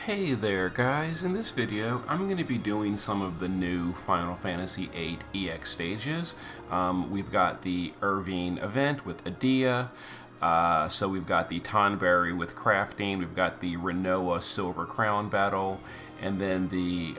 Hey there guys, in this video I'm going to be doing some of the new Final Fantasy VIII EX stages. We've got the Irvine event with Adia, so we've got the Tonberry with crafting, we've got the Rinoa Silver Crown battle, and then the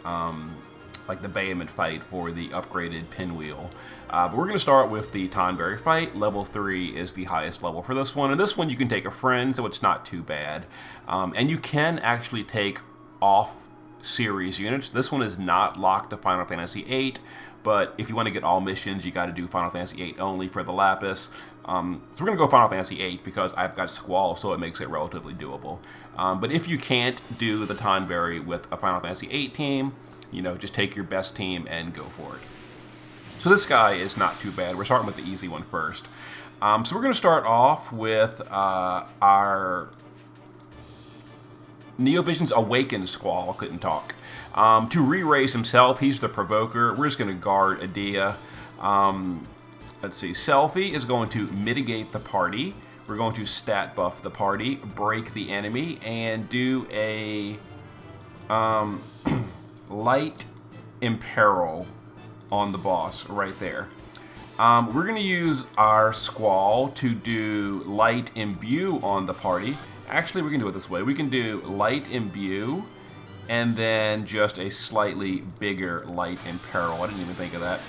the Baeamon fight for the upgraded pinwheel. But we're going to start with the Tonberry fight. Level 3 is the highest level for this one, and this one you can take a friend, so it's not too bad. And you can actually take off-series units. This one is not locked to Final Fantasy VIII, but if you want to get all missions, you got to do Final Fantasy VIII only for the Lapis. So we're going to go Final Fantasy VIII because I've got Squall, so it makes it relatively doable. But if you can't do the Tonberry with a Final Fantasy VIII team, just take your best team and go for it. So this guy is not too bad. We're starting with the easy one first. So we're going to start off with our Neovision's Awakened Squall. Couldn't talk. To re-raise himself, he's the Provoker. We're just going to guard Adia. Let's see. Selfie is going to mitigate the party. We're going to stat buff the party, break the enemy, and do a light imperil on the boss right there. We're going to use our Squall to do light imbue on the party. Actually, we can do it this way. We can do light imbue and then just a slightly bigger light imperil. I didn't even think of that.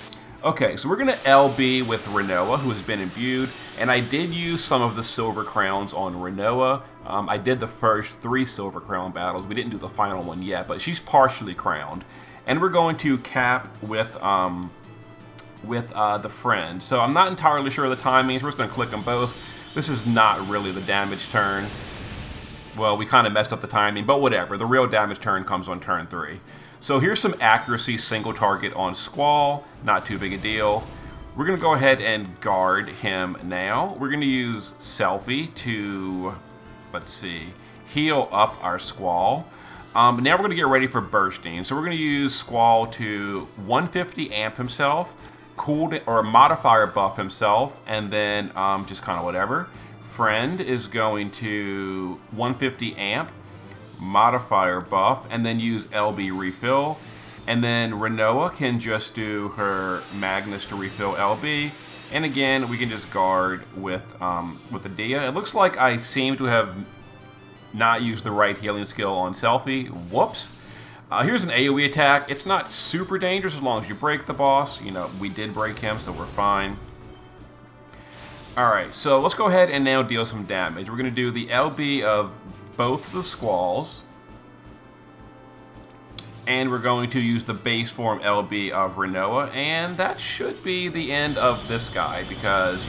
Okay, so we're going to LB with Rinoa, who has been imbued, and I did use some of the Silver Crowns on Rinoa. I did the first 3 Silver Crown battles. We didn't do the final one yet, but she's partially crowned. And we're going to cap with the friend. So I'm not entirely sure of the timings. We're just going to click them both. This is not really the damage turn. Well, we kind of messed up the timing, but whatever. The real damage turn comes on turn 3. So here's some accuracy single target on Squall. Not too big a deal. We're going to go ahead and guard him now. We're going to use Selfie to, let's see, heal up our Squall. Now we're going to get ready for bursting. So we're going to use Squall to 150 amp himself, or modifier buff himself, and then just kind of whatever. Friend is going to 150 amp, modifier buff, and then use LB refill. And then Rinoa can just do her Magnus to refill LB. And again, we can just guard with Adia. It looks like I seem to have not used the right healing skill on Selfie. Whoops. Here's an AoE attack. It's not super dangerous as long as you break the boss. We did break him, so we're fine. Alright, so let's go ahead and now deal some damage. We're going to do the LB of both the Squalls. And we're going to use the base form LB of Rinoa. And that should be the end of this guy because,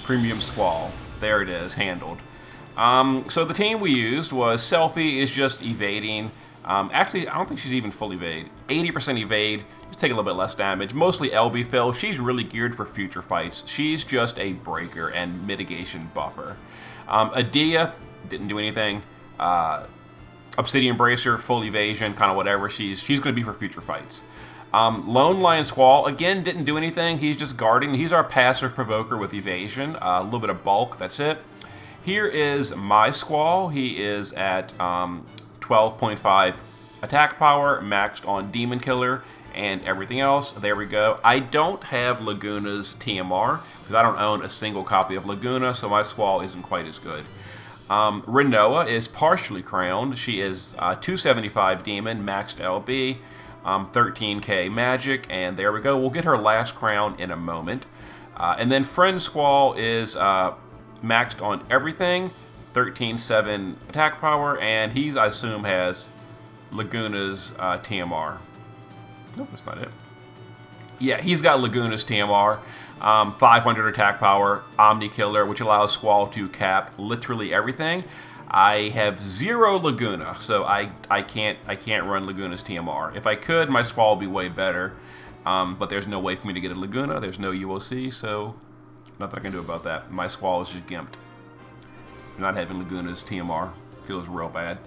Premium Squall. There it is, handled. So the team we used was Selfie is just evading. Actually, I don't think she's even full evade. 80% evade, just take a little bit less damage. Mostly LB fill. She's really geared for future fights. She's just a breaker and mitigation buffer. Adia didn't do anything. Obsidian Bracer, full evasion, kind of whatever. She's going to be for future fights. Lone Lion Squall, again, didn't do anything. He's just guarding. He's our passive provoker with evasion. A little bit of bulk, that's it. Here is my Squall. He is at 12.5 attack power, maxed on Demon Killer and everything else. There we go. I don't have Laguna's TMR because I don't own a single copy of Laguna, so my Squall isn't quite as good. Rinoa is partially crowned. She is 275 Demon, maxed LB, 13k Magic, and there we go. We'll get her last crown in a moment. And then Friend Squall is maxed on everything, 13.7 attack power, and he's, I assume, has Laguna's TMR. Nope, that's not it. Yeah, he's got Laguna's TMR, 500 attack power, Omni Killer, which allows Squall to cap literally everything. I have 0 Laguna, so I can't run Laguna's TMR. If I could, my Squall would be way better, but there's no way for me to get a Laguna. There's no UOC, so nothing I can do about that. My Squall is just gimped. Not having Laguna's TMR feels real bad.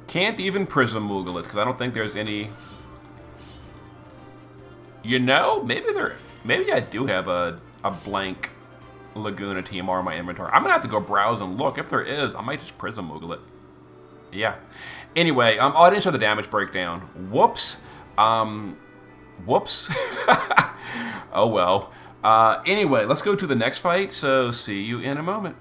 Can't even Prism Moogle it because I don't think there's any. Maybe I do have a blank Laguna TMR in my inventory. I'm gonna have to go browse and look. If there is, I might just Prism Moogle it. Yeah. Anyway, oh, I didn't show the damage breakdown. Whoops. Whoops. Oh well. Anyway, let's go to the next fight. So see you in a moment.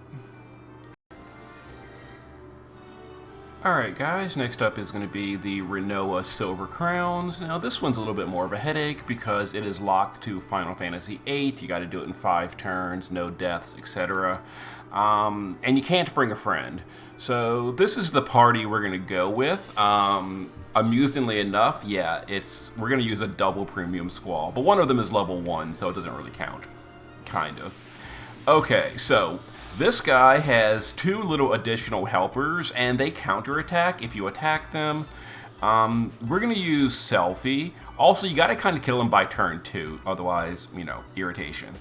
Alright guys, next up is going to be the Rinoa Silver Crowns. Now this one's a little bit more of a headache because it is locked to Final Fantasy VIII. You got to do it in 5 turns, no deaths, etc. And you can't bring a friend. So this is the party we're going to go with. Amusingly enough, yeah, we're going to use a double premium squall. But one of them is level 1, so it doesn't really count. Kind of. Okay, so this guy has 2 little additional helpers, and they counterattack if you attack them. We're going to use Selfie. Also, you got to kind of kill him by turn 2, otherwise, you know, irritation.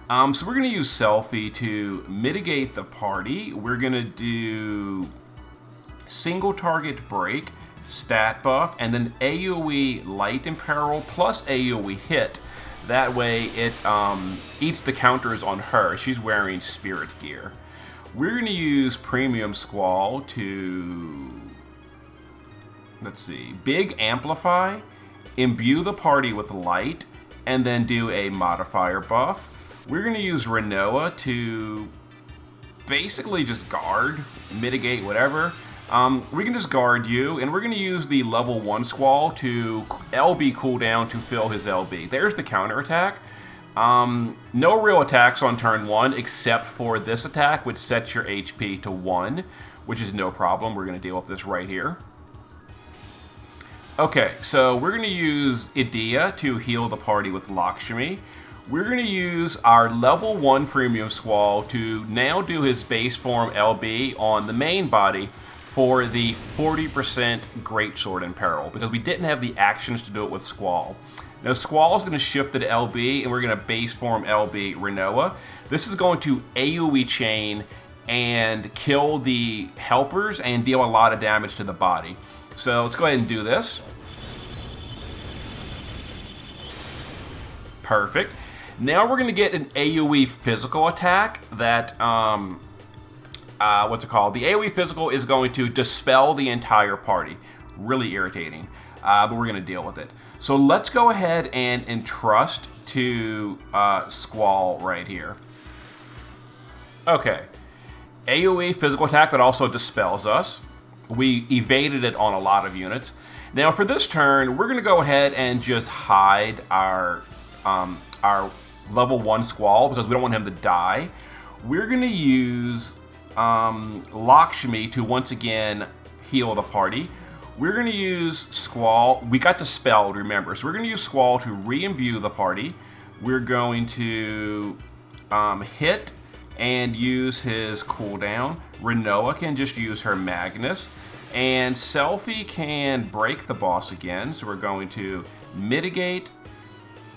So we're going to use Selfie to mitigate the party. We're going to do single target break, stat buff, and then AoE light imperil plus AoE hit. That way it eats the counters on her. She's wearing spirit gear. We're going to use Premium Squall to, let's see, Big Amplify, imbue the party with light, and then do a modifier buff. We're going to use Rinoa to basically just guard, mitigate whatever. We can just guard you, and we're going to use the level 1 Squall to LB cooldown to fill his LB. There's the counterattack. No real attacks on turn 1 except for this attack, which sets your HP to 1, which is no problem. We're going to deal with this right here. Okay, so we're going to use Idea to heal the party with Lakshmi. We're going to use our level 1 Premium Squall to now do his base form LB on the main body for the 40% Greatsword in Peril, because we didn't have the actions to do it with Squall. Now Squall is going to shift it to LB, and we're going to base form LB Rinoa. This is going to AoE chain and kill the helpers and deal a lot of damage to the body. So let's go ahead and do this. Perfect. Now we're going to get an AoE physical attack that, what's it called? The AoE physical is going to dispel the entire party. Really irritating, but we're going to deal with it. So let's go ahead and entrust to Squall right here. Okay. AoE physical attack that also dispels us. We evaded it on a lot of units. Now for this turn, we're going to go ahead and just hide our level 1 Squall because we don't want him to die. We're going to use Lakshmi to once again heal the party. We're going to use Squall. We got dispelled, remember. So we're going to use Squall to re-imbue the party. We're going to hit and use his cooldown. Rinoa can just use her Magnus. And Selfie can break the boss again. So we're going to mitigate,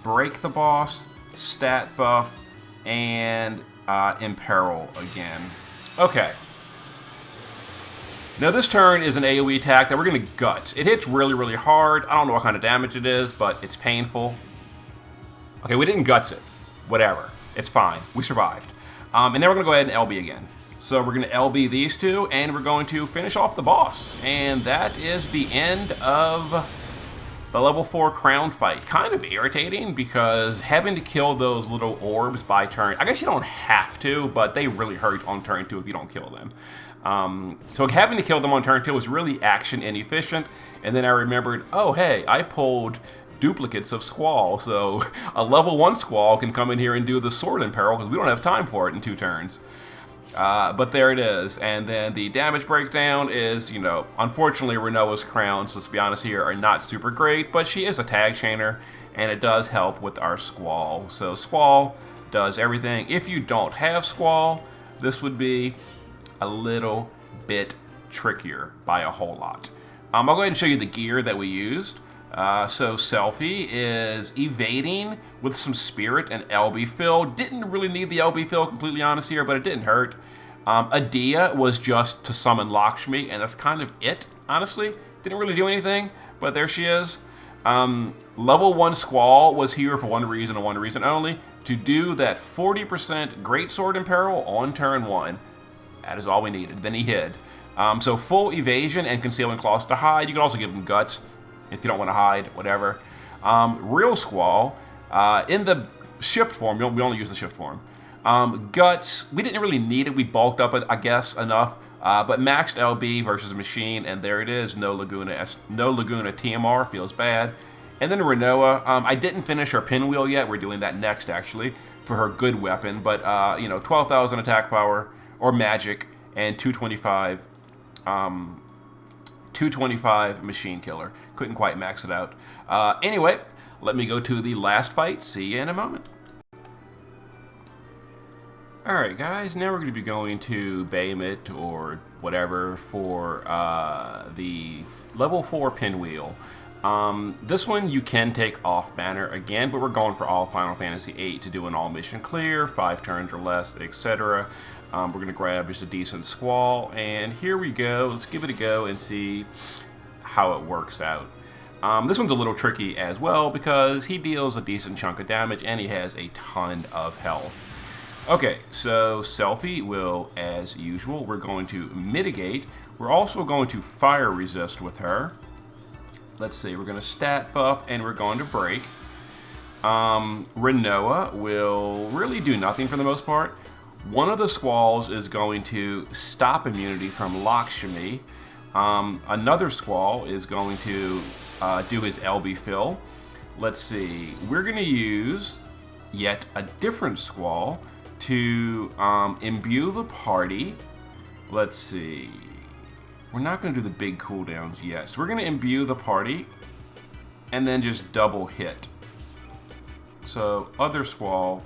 break the boss, stat buff, and imperil again. Okay. Now this turn is an AoE attack that we're going to Guts. It hits really, really hard. I don't know what kind of damage it is, but it's painful. Okay, we didn't Guts it. Whatever. It's fine. We survived. And then we're going to go ahead and LB again. So we're going to LB these two, and we're going to finish off the boss. And that is the end of the level 4 crown fight. Kind of irritating because having to kill those little orbs by turn, I guess you don't have to, but they really hurt on turn 2 if you don't kill them. So having to kill them on turn 2 was really action inefficient. And then I remembered, oh hey, I pulled duplicates of Squall, so a level 1 Squall can come in here and do the Sword in Peril because we don't have time for it in 2 turns. But there it is. And then the damage breakdown is, you know, unfortunately Rinoa's crowns, let's be honest here, are not super great, but she is a tag chainer, and it does help with our Squall. So Squall does everything. If you don't have Squall, this would be a little bit trickier by a whole lot. I'll go ahead and show you the gear that we used. So Selfie is evading with some spirit and LB fill. Didn't really need the LB fill, completely honest here, but it didn't hurt. Adia was just to summon Lakshmi, and that's kind of it, honestly. Didn't really do anything, but there she is. Level 1 Squall was here for one reason and one reason only, to do that 40% Greatsword in Peril on turn 1. That is all we needed. Then he hid. So full evasion and concealing claws to hide. You can also give them guts if you don't want to hide, whatever. Real Squall, in the shift form, we only use the shift form. Guts, we didn't really need it. We bulked up it, I guess, enough. But maxed LB versus machine, and there it is. No Laguna TMR, feels bad. And then Rinoa, I didn't finish her pinwheel yet. We're doing that next, actually, for her good weapon. But, 12,000 attack power, or magic, and 225 machine killer. Couldn't quite max it out. Anyway, let me go to the last fight. See you in a moment. Alright guys, now we're going to be going to Baeamon or whatever for the level 4 pinwheel. This one you can take off banner again, but we're going for all Final Fantasy VIII to do an all mission clear, 5 turns or less, etc. We're going to grab just a decent Squall, and here we go. Let's give it a go and see how it works out. This one's a little tricky as well because he deals a decent chunk of damage and he has a ton of health. Okay, so Selfie will, as usual, we're going to mitigate. We're also going to fire resist with her. Let's see, we're going to stat buff and we're going to break. Rinoa will really do nothing for the most part. One of the Squalls is going to stop immunity from Lakshmi. Another Squall is going to do his LB fill. Let's see, we're going to use yet a different Squall to imbue the party. Let's see. We're not going to do the big cooldowns yet. So we're going to imbue the party and then just double hit. So other Squall,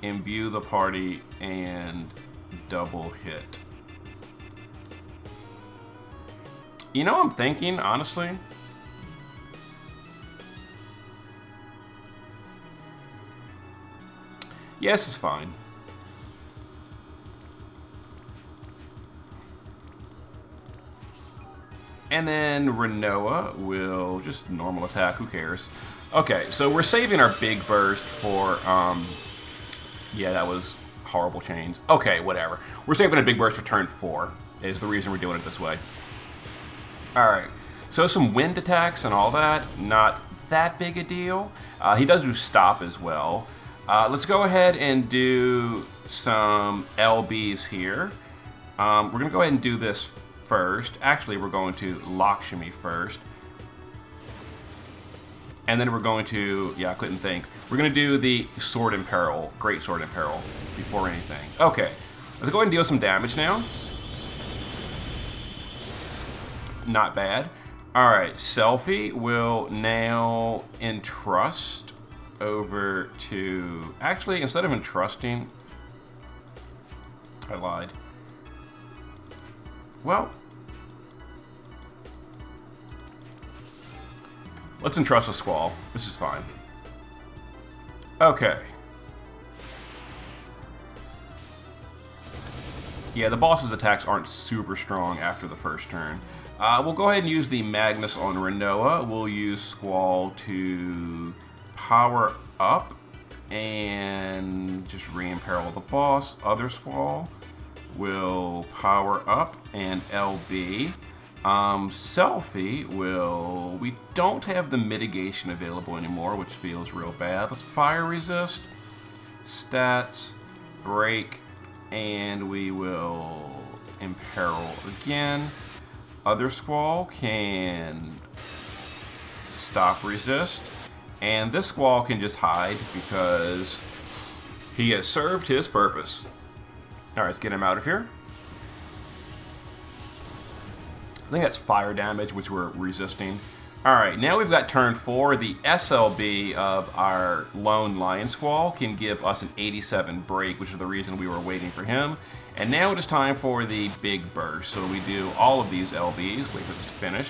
imbue the party and double hit. You know what I'm thinking, honestly? Yes, it's fine. And then Rinoa will just normal attack, who cares? Okay, so we're saving our big burst for, yeah, that was horrible change. Okay, whatever. We're saving a big burst for turn 4, is the reason we're doing it this way. Alright, so some wind attacks and all that, not that big a deal. He does do stop as well. Let's go ahead and do some LBs here. We're going to go ahead and do this first. Actually, we're going to Lakshmi first. And then we're going to, yeah, I couldn't think. We're going to do the Sword in Peril, Great Sword in Peril, before anything. Okay, let's go ahead and deal some damage now. Not bad. Alright, Selfie will now entrust over to... Actually, instead of entrusting... I lied. Well, let's entrust a Squall. This is fine. Okay. Yeah, the boss's attacks aren't super strong after the first turn. We'll go ahead and use the Magnus on Rinoa. We'll use Squall to power up and just re-imperil the boss. Other Squall will power up and LB. Selfie will... We don't have the mitigation available anymore, which feels real bad. Let's fire resist, stats, break, and we will imperil again. Other Squall can stop resist, and this Squall can just hide because he has served his purpose. Alright, let's get him out of here. I think that's fire damage, which we're resisting. Alright, now we've got turn 4. The SLB of our lone Lion Squall can give us an 87 break, which is the reason we were waiting for him. And now it is time for the big burst. So we do all of these LBs, wait for this to finish.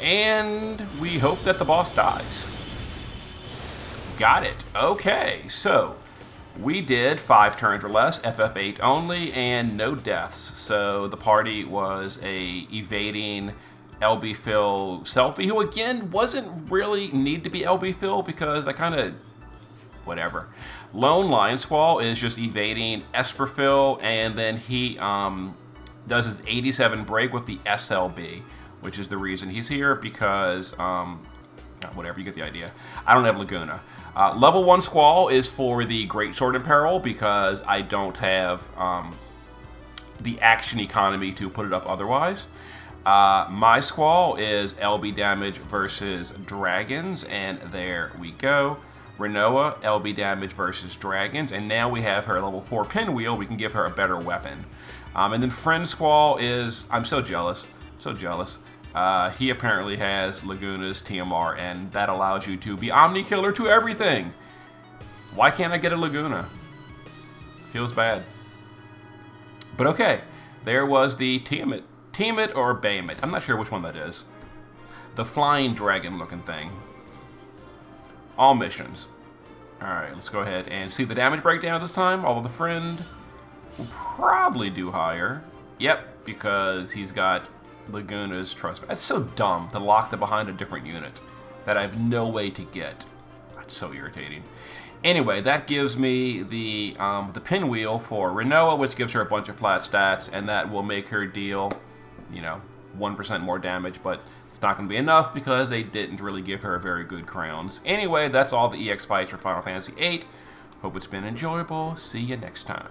And we hope that the boss dies. Got it. Okay, so we did 5 turns or less, FF8 only, and no deaths. So the party was a evading LB fill Selfie, who again wasn't really need to be LB fill because I kind of whatever. Lone Lion Squall is just evading Esper fill, and then he does his 87 break with the SLB, which is the reason he's here, because, whatever, you get the idea. I don't have Laguna. Level 1 Squall is for the Greatsword in Peril, because I don't have the action economy to put it up otherwise. My Squall is LB damage versus dragons, and there we go. Rinoa, LB damage versus dragons, and now we have her level 4 pinwheel. We can give her a better weapon. And then Friend Squall is, I'm so jealous, so jealous. He apparently has Laguna's TMR, and that allows you to be Omni Killer to everything. Why can't I get a Laguna? Feels bad. But okay, there was the Tiamat. Tiamat or Baeamon. I'm not sure which one that is. The flying dragon looking thing. All missions. Alright, let's go ahead and see the damage breakdown this time. Although the friend will probably do higher. Yep, because he's got Laguna's trust. That's so dumb to lock them behind a different unit that I have no way to get. That's so irritating. Anyway, that gives me the pinwheel for Rinoa, which gives her a bunch of flat stats, and that will make her deal, 1% more damage, but it's not going to be enough because they didn't really give her very good crowns. Anyway, that's all the EX fights for Final Fantasy VIII. Hope it's been enjoyable. See you next time.